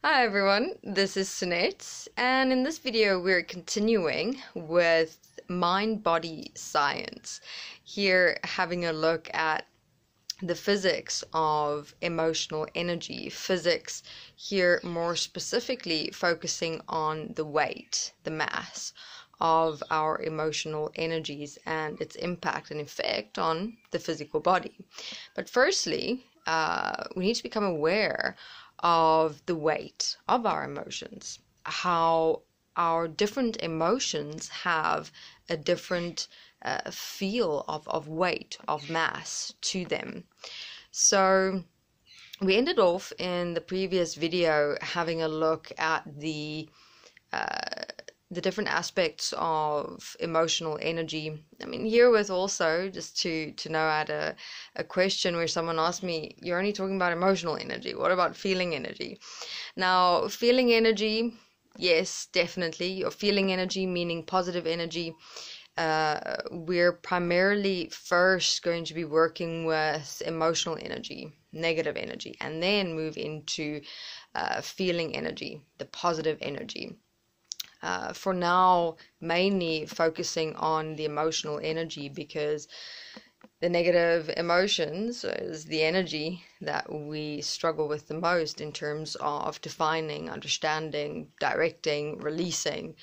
Hi everyone, this is Sunette, and in this video we're continuing with mind-body science. Here having a look at the physics of emotional energy, physics here more specifically focusing on the weight, the mass of our emotional energies and its impact and effect on the physical body. But firstly, we need to become aware of the weight of our emotions, how our different emotions have a different feel of weight, of mass to them. So we ended off in the previous video having a look at the different aspects of emotional energy. I mean, here with also, just to know, I had a question where someone asked me, you're only talking about emotional energy, what about feeling energy? Now, feeling energy, yes, definitely. Your feeling energy, meaning positive energy, we're primarily first going to be working with emotional energy, negative energy, and then move into feeling energy, the positive energy. For now, mainly focusing on the emotional energy, because the negative emotions is the energy that we struggle with the most in terms of defining, understanding, directing, releasing,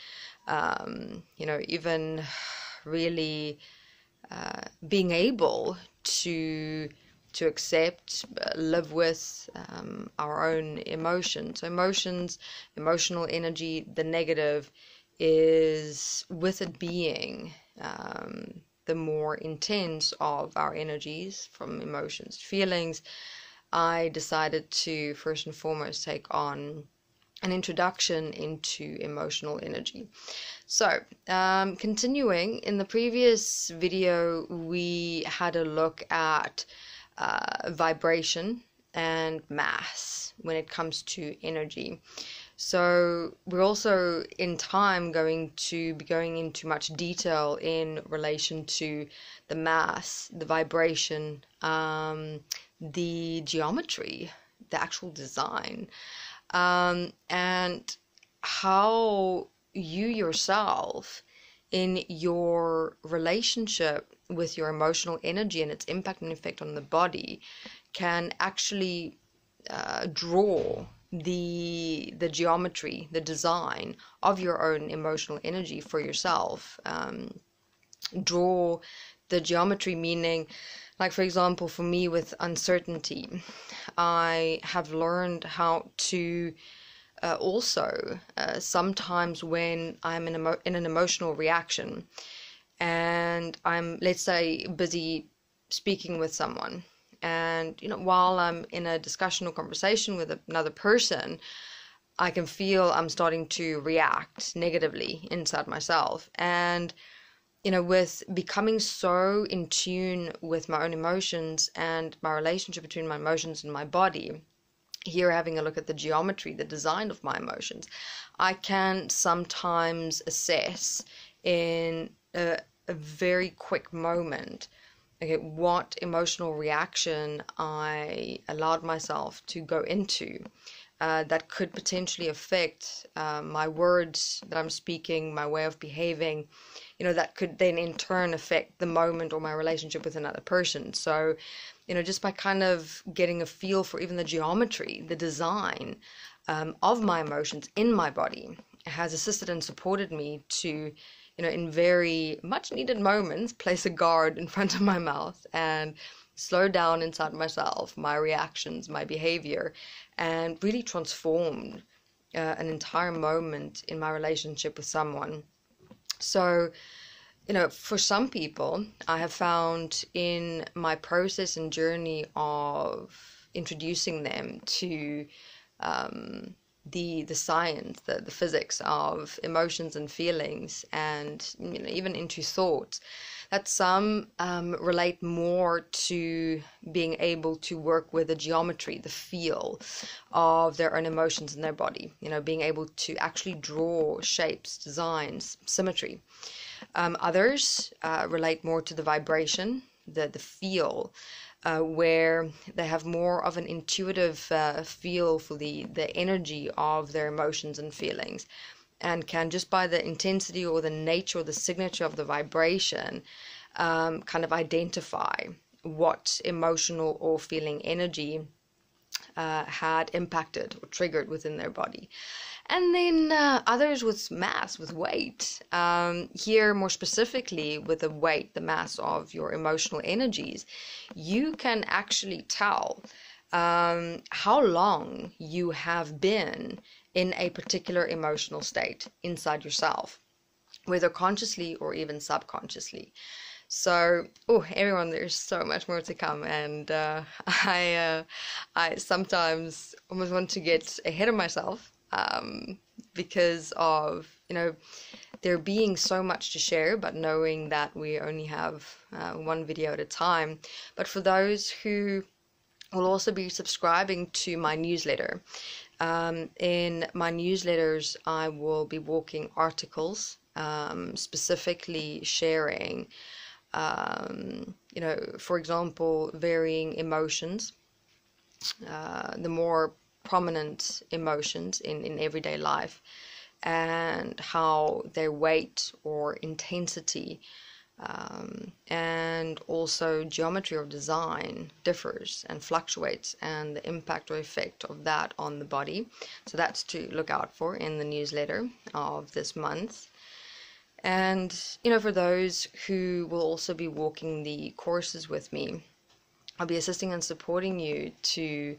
even really being able to accept, live with our own emotions. So emotional energy, the negative is with it being the more intense of our energies, from emotions to feelings. I decided to first and foremost take on an introduction into emotional energy. So, continuing, in the previous video, we had a look at vibration and mass when it comes to energy. So we're also in time going to be going into much detail in relation to the mass, the vibration, the geometry, the actual design, and how you yourself in your relationship with your emotional energy and its impact and effect on the body can actually draw the geometry, the design of your own emotional energy for yourself. Draw the geometry, meaning, like, for example, for me with uncertainty, I have learned how to also sometimes when I'm in an emotional reaction and I'm, let's say, busy speaking with someone, and while I'm in a discussion or conversation with another person, I can feel I'm starting to react negatively inside myself. And with becoming so in tune with my own emotions and my relationship between my emotions and my body, here having a look at the geometry, the design of my emotions, I can sometimes assess in a very quick moment, okay, what emotional reaction I allowed myself to go into that could potentially affect my words that I'm speaking, my way of behaving, that could then in turn affect the moment or my relationship with another person. So, just by kind of getting a feel for even the geometry, the design of my emotions in my body has assisted and supported me to, in very much needed moments, place a guard in front of my mouth and slow down inside myself, my reactions, my behavior, and really transformed an entire moment in my relationship with someone. So, for some people, I have found in my process and journey of introducing them to the science, the physics of emotions and feelings, and even into thoughts, that some relate more to being able to work with the geometry, the feel of their own emotions in their body, being able to actually draw shapes, designs, symmetry. Others relate more to the vibration, the feel, where they have more of an intuitive feel for the energy of their emotions and feelings, and can, just by the intensity or the nature or the signature of the vibration, kind of identify what emotional or feeling energy had impacted or triggered within their body. And then others with mass, with weight. Here, more specifically, with the weight, the mass of your emotional energies, you can actually tell how long you have been in a particular emotional state inside yourself, whether consciously or even subconsciously. So, everyone, there's so much more to come, and I sometimes almost want to get ahead of myself, because of, there being so much to share, but knowing that we only have one video at a time. But for those who will also be subscribing to my newsletter, in my newsletters, I will be walking articles, specifically sharing, for example, varying emotions, the more prominent emotions in everyday life, and how their weight or intensity, and also geometry or design differs and fluctuates, and the impact or effect of that on the body. So that's to look out for in the newsletter of this month. And, for those who will also be walking the courses with me, I'll be assisting and supporting you to,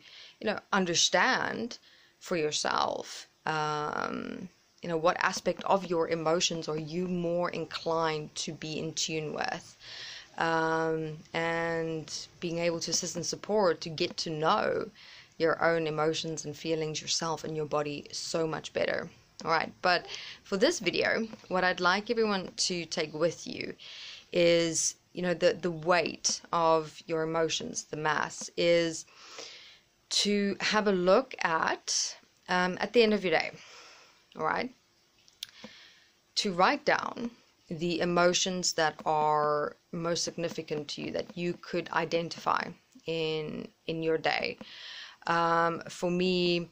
understand for yourself, what aspect of your emotions are you more inclined to be in tune with, and being able to assist and support to get to know your own emotions and feelings, yourself and your body, so much better. All right, but for this video, what I'd like everyone to take with you is, the weight of your emotions, the mass, is to have a look at the end of your day, all right, to write down the emotions that are most significant to you, that you could identify in your day. For me,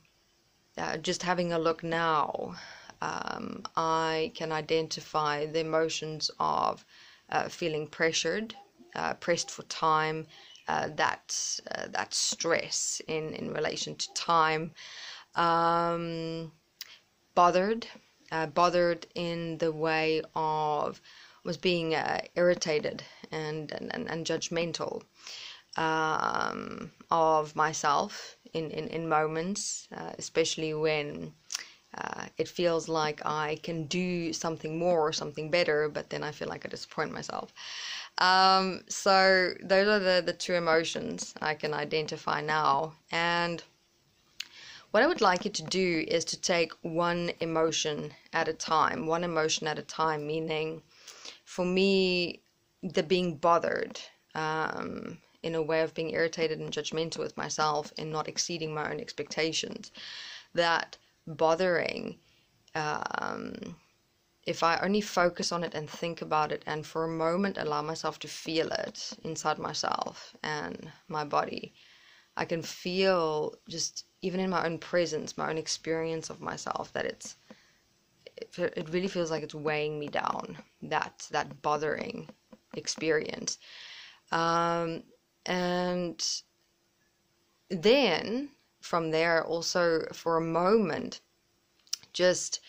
just having a look now, I can identify the emotions of feeling pressured, pressed for time, that stress in relation to time, bothered in the way of was being irritated and judgmental of myself in moments, especially when it feels like I can do something more or something better, but then I feel like I disappoint myself. So those are the two emotions I can identify now. And what I would like you to do is to take one emotion at a time, meaning, for me, the being bothered, in a way of being irritated and judgmental with myself and not exceeding my own expectations. That bothering, if I only focus on it and think about it, and for a moment allow myself to feel it inside myself and my body, I can feel, just even in my own presence, my own experience of myself, that it really feels like it's weighing me down, that bothering experience. And then from there, also for a moment, just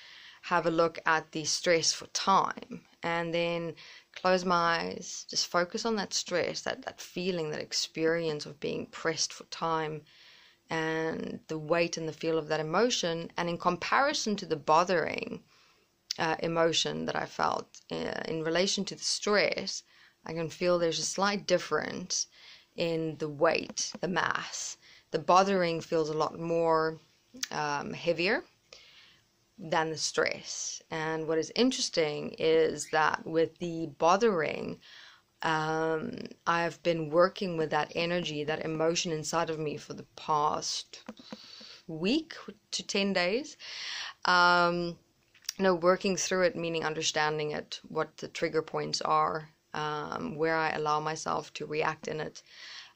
have a look at the stress for time, and then close my eyes, just focus on that stress, that feeling, that experience of being pressed for time, and the weight and the feel of that emotion. And in comparison to the bothering emotion that I felt in relation to the stress, I can feel there's a slight difference in the weight, the mass. The bothering feels a lot more heavier than the stress. And what is interesting is that with the bothering, I've been working with that energy, that emotion inside of me for the past week to 10 days. Working through it, meaning understanding it, what the trigger points are, where I allow myself to react in it,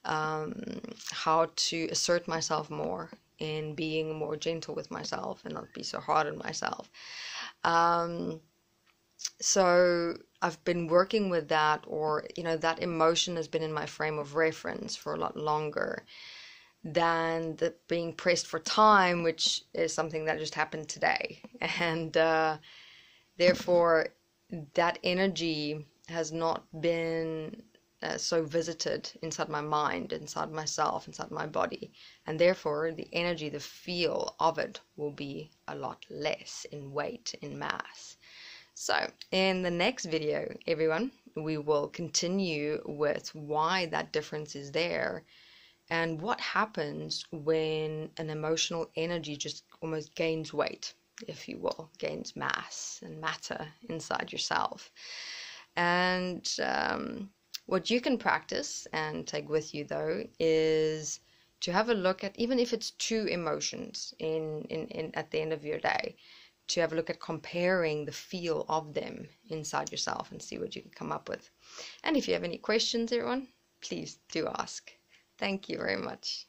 how to assert myself more in being more gentle with myself and not be so hard on myself. So I've been working with that, or that emotion has been in my frame of reference for a lot longer than the being pressed for time, which is something that just happened today. And therefore that energy has not been so visited inside my mind, inside myself, inside my body, and therefore the energy, the feel of it will be a lot less in weight, in mass. So in the next video, everyone, we will continue with why that difference is there and what happens when an emotional energy just almost gains weight, if you will, gains mass and matter inside yourself. And what you can practice and take with you, though, is to have a look at, even if it's two emotions at the end of your day, to have a look at comparing the feel of them inside yourself and see what you can come up with. And if you have any questions, everyone, please do ask. Thank you very much.